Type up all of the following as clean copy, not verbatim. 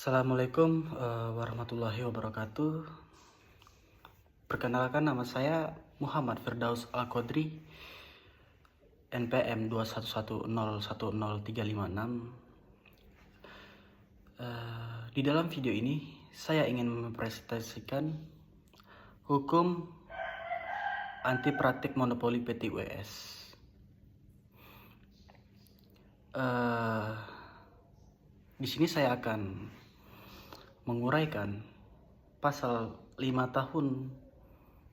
Assalamualaikum warahmatullahi wabarakatuh. Perkenalkan, nama saya Muhammad Firdaus Al-Qadri, NPM 211010356. Di dalam video ini saya ingin mempresentasikan hukum anti praktik monopoli PT UES. Di sini saya akan menguraikan pasal 5 tahun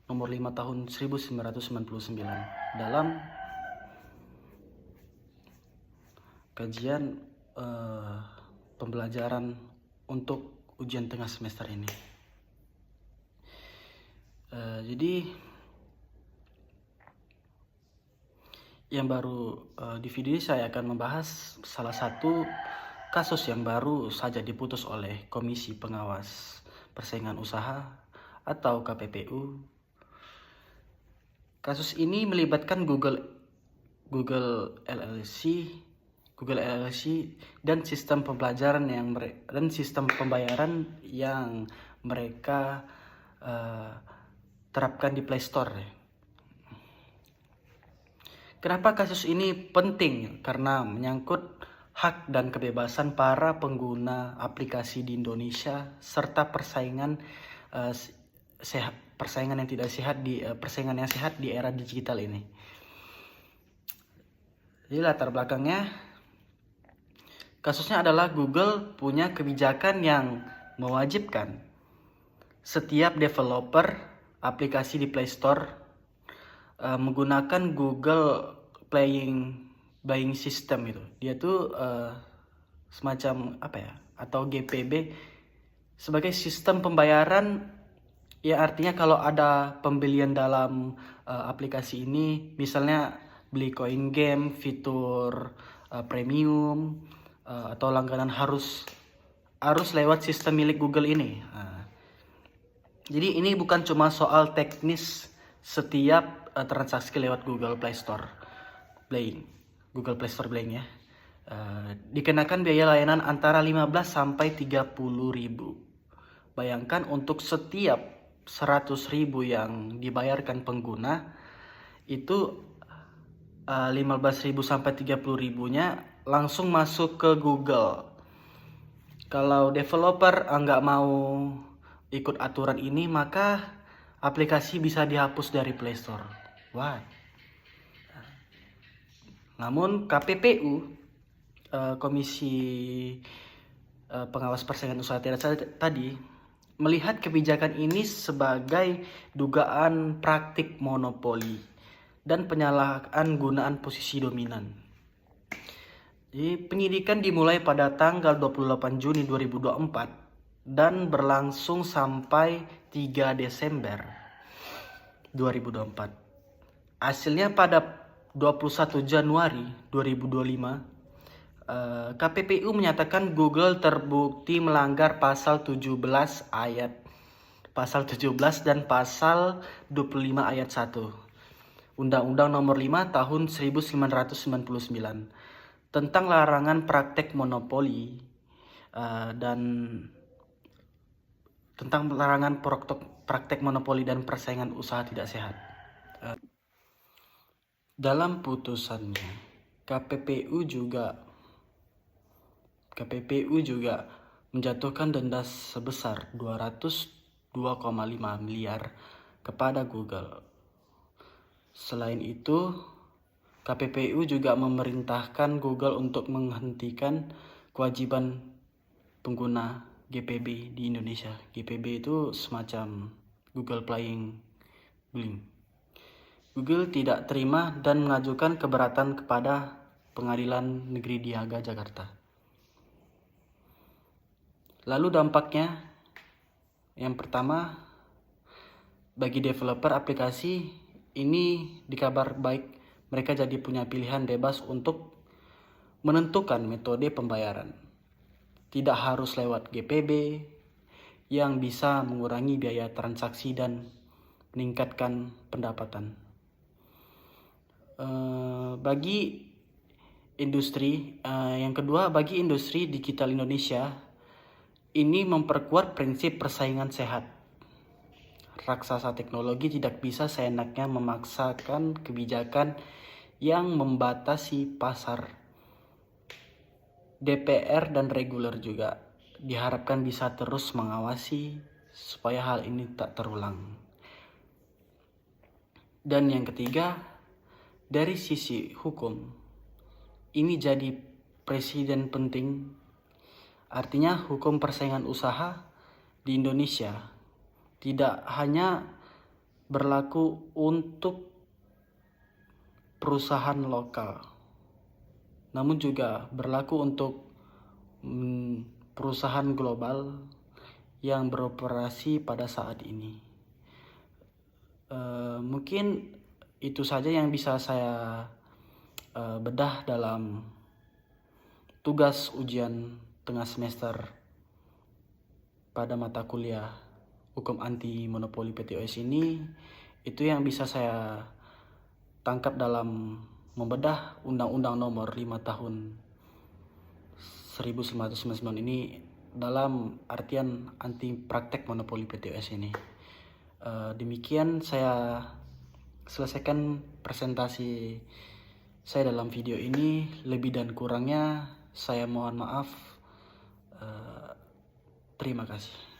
nomor 5 tahun 1999 dalam kajian pembelajaran untuk ujian tengah semester ini. Jadi yang baru di video ini saya akan membahas salah satu kasus yang baru saja diputus oleh Komisi Pengawas Persaingan Usaha atau KPPU. Kasus ini melibatkan Google LLC dan sistem pembelajaran dan sistem pembayaran yang mereka terapkan di Play Store. Kenapa kasus ini penting? Karena menyangkut hak dan kebebasan para pengguna aplikasi di Indonesia serta persaingan yang sehat di era digital ini. Jadi latar belakangnya, kasusnya adalah Google punya kebijakan yang mewajibkan setiap developer aplikasi di Play Store menggunakan Google Playing System itu. Dia tuh semacam atau GPB sebagai sistem pembayaran, ya artinya kalau ada pembelian dalam aplikasi ini, misalnya beli koin game, fitur premium atau langganan harus lewat sistem milik Google ini. Jadi ini bukan cuma soal teknis setiap transaksi lewat Google Play Store Playing ya. Dikenakan biaya layanan antara 15 sampai 30 ribu. Bayangkan untuk setiap 100 ribu yang dibayarkan pengguna, itu 15 ribu sampai 30 ribunya langsung masuk ke Google. Kalau developer nggak mau ikut aturan ini, maka aplikasi bisa dihapus dari Play Store. Why? Namun KPPU, Komisi Pengawas Persaingan Usaha tadi, melihat kebijakan ini sebagai dugaan praktik monopoli dan penyalahgunaan gunaan posisi dominan. Jadi penyidikan dimulai pada tanggal 28 Juni 2024 dan berlangsung sampai 3 Desember 2024. Hasilnya pada 21 Januari 2025, KPPU menyatakan Google terbukti melanggar pasal 17 dan pasal 25 ayat 1 Undang-Undang Nomor 5 Tahun 1999 tentang larangan praktek monopoli dan tentang larangan praktek monopoli dan persaingan usaha tidak sehat. Dalam putusannya, KPPU juga menjatuhkan denda sebesar 202,5 miliar kepada Google. Selain itu, KPPU juga memerintahkan Google untuk menghentikan kewajiban pengguna GPB di Indonesia. GPB itu semacam Google Playing. Google tidak terima dan mengajukan keberatan kepada Pengadilan Negeri Niaga Jakarta. Lalu dampaknya, yang pertama, bagi developer aplikasi ini dikabar baik, mereka jadi punya pilihan bebas untuk menentukan metode pembayaran. Tidak harus lewat GPB yang bisa mengurangi biaya transaksi dan meningkatkan pendapatan. Bagi industri, yang kedua, bagi industri digital Indonesia, Ini memperkuat prinsip persaingan sehat. Raksasa teknologi tidak bisa seenaknya memaksakan kebijakan yang membatasi pasar. DPR dan reguler juga diharapkan bisa terus mengawasi supaya hal ini tak terulang. Dan yang ketiga, dari sisi hukum, ini jadi presiden penting. Artinya hukum persaingan usaha di Indonesia tidak hanya berlaku untuk perusahaan lokal, namun juga berlaku untuk perusahaan global yang beroperasi pada saat ini. Mungkin itu saja yang bisa saya bedah dalam tugas ujian tengah semester pada mata kuliah hukum anti monopoli PTOS ini. Itu yang bisa saya tangkap dalam membedah Undang-Undang Nomor 5 Tahun 1999 ini dalam artian anti praktek monopoli PTOS ini. Demikian saya selesaikan presentasi saya dalam video ini. Lebih dan kurangnya saya mohon maaf. Terima kasih.